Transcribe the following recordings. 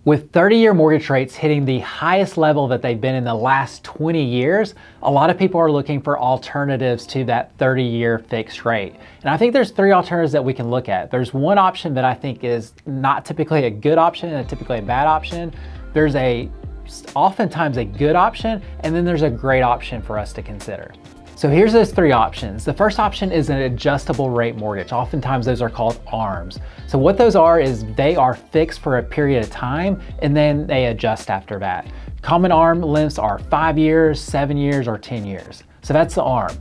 With 30-year mortgage rates hitting the highest level that they've been in the last 20 years, a lot of people are looking for alternatives to that 30-year fixed rate. And I think there's three alternatives that we can look at. There's one option that I think is not typically a good option and typically a bad option. There's oftentimes a good option, and then there's a great option for us to consider. So here's those three options. The first option is an adjustable rate mortgage. Oftentimes those are called ARMs. So what those are is they are fixed for a period of time and then they adjust after that. Common ARM lengths are 5 years, 7 years, or 10 years. So that's the ARM.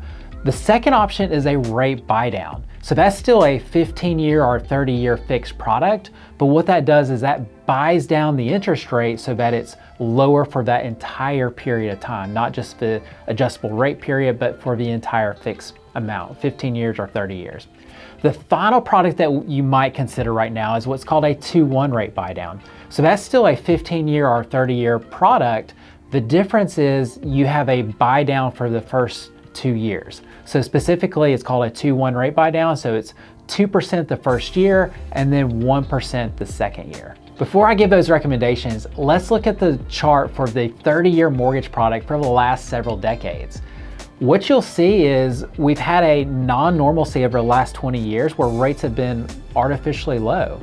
The second option is a rate buydown. So that's still a 15-year or 30-year fixed product, but what that does is that buys down the interest rate so that it's lower for that entire period of time, not just the adjustable rate period, but for the entire fixed amount, 15 years or 30 years. The final product that you might consider right now is what's called a 2-1 rate buydown. So that's still a 15-year or 30-year product. The difference is you have a buy down for the first 2 years. So specifically, it's called a 2-1 rate buydown. So it's 2% the first year and then 1% the second year. Before I give those recommendations, let's look at the chart for the 30-year mortgage product for the last several decades. What you'll see is we've had a non-normalcy over the last 20 years where rates have been artificially low.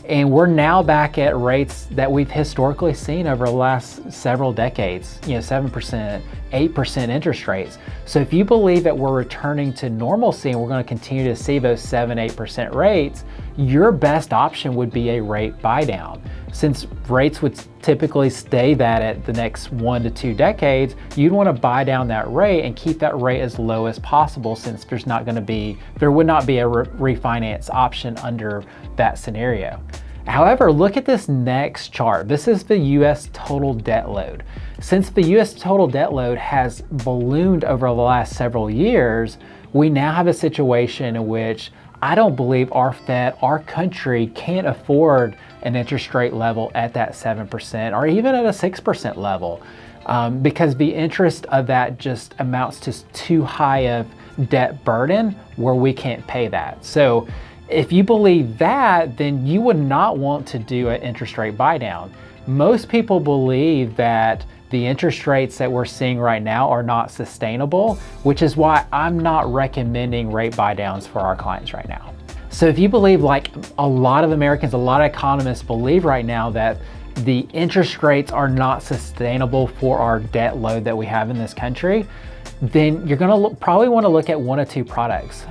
And we're now back at rates that we've historically seen over the last several decades, 7%, 8% interest rates. So if you believe that we're returning to normalcy and we're going to continue to see those 7, 8% rates, your best option would be a rate buydown. Since rates would typically stay that at the next 1 to 2 decades, you'd want to buy down that rate and keep that rate as low as possible, since there would not be a refinance option under that scenario. However, look at this next chart. This is the US total debt load. Since the US total debt load has ballooned over the last several years, we now have a situation in which I don't believe our Fed, our country, can't afford an interest rate level at that 7% or even at a 6% level, because the interest of that just amounts to too high of debt burden where we can't pay that. So if you believe that, then you would not want to do an interest rate buydown. Most people believe that the interest rates that we're seeing right now are not sustainable, which is why I'm not recommending rate buydowns for our clients right now. So if you believe, like a lot of Americans, a lot of economists believe right now, that the interest rates are not sustainable for our debt load that we have in this country, then you're gonna probably wanna look at one of two products.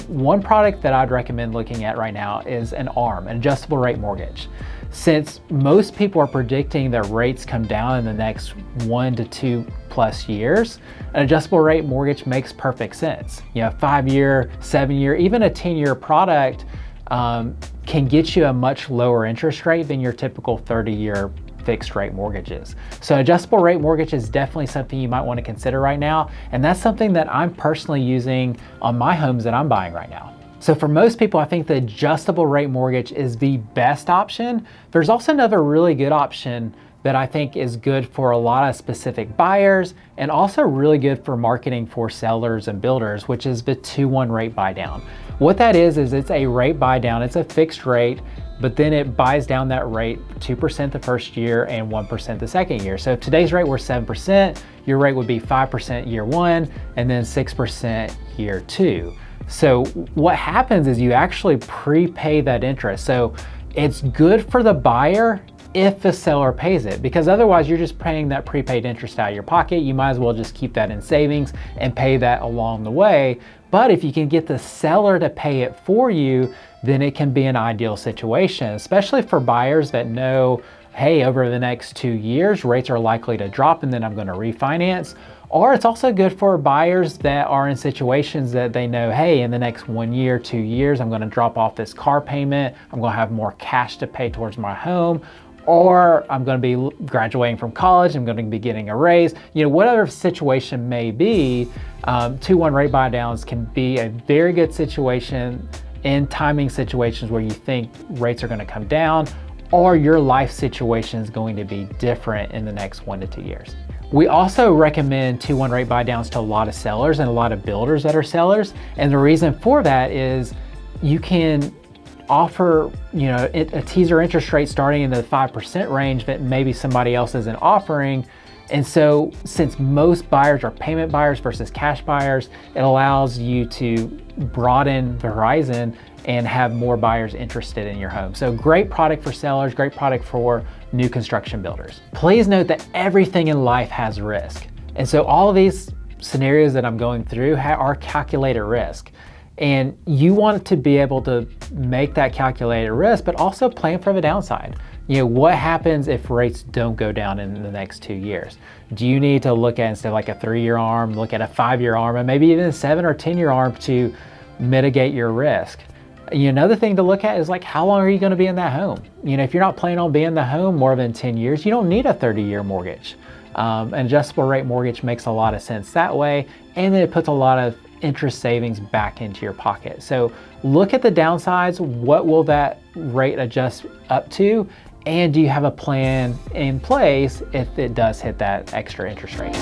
One product that I'd recommend looking at right now is an ARM, an adjustable rate mortgage. Since most people are predicting that rates come down in the next 1 to 2+ years, an adjustable rate mortgage makes perfect sense. 5-year, 7-year, even a 10-year product can get you a much lower interest rate than your typical 30-year fixed rate mortgages. So adjustable rate mortgage is definitely something you might want to consider right now. And that's something that I'm personally using on my homes that I'm buying right now. So for most people, I think the adjustable rate mortgage is the best option. There's also another really good option that I think is good for a lot of specific buyers and also really good for marketing for sellers and builders, which is the 2-1 rate buydown. What that is it's a rate buydown. It's a fixed rate, but then it buys down that rate 2% the first year and 1% the second year. So if today's rate were 7%, your rate would be 5% year 1 and then 6% year 2. So what happens is you actually prepay that interest. So it's good for the buyer if the seller pays it, because otherwise you're just paying that prepaid interest out of your pocket. You might as well just keep that in savings and pay that along the way. But if you can get the seller to pay it for you, then it can be an ideal situation, especially for buyers that know, hey, over the next 2 years, rates are likely to drop and then I'm going to refinance. Or it's also good for buyers that are in situations that they know, hey, in the next 1 year, 2 years, I'm going to drop off this car payment. I'm going to have more cash to pay towards my home. Or I'm going to be graduating from college. I'm going to be getting a raise. Whatever situation may be, 2-1 rate buydowns can be a very good situation in timing situations where you think rates are going to come down, or your life situation is going to be different in the next 1 to 2 years. We also recommend 2-1 rate buydowns to a lot of sellers and a lot of builders that are sellers. And the reason for that is you can offer, a teaser interest rate starting in the 5% range that maybe somebody else isn't offering. And so since most buyers are payment buyers versus cash buyers, it allows you to broaden the horizon and have more buyers interested in your home. So great product for sellers, great product for new construction builders. Please note that everything in life has risk. And so all of these scenarios that I'm going through are calculated risk. And you want to be able to make that calculated risk, but also plan for the downside. What happens if rates don't go down in the next 2 years? Do you need to look at, instead of like a 3-year ARM, look at a 5-year ARM, and maybe even a 7 or 10-year ARM to mitigate your risk? Another thing to look at is like, how long are you going to be in that home? If you're not planning on being in the home more than 10 years, you don't need a 30-year mortgage. An adjustable rate mortgage makes a lot of sense that way, and then it puts a lot of interest savings back into your pocket. So look at the downsides. What will that rate adjust up to? And do you have a plan in place if it does hit that extra interest rate?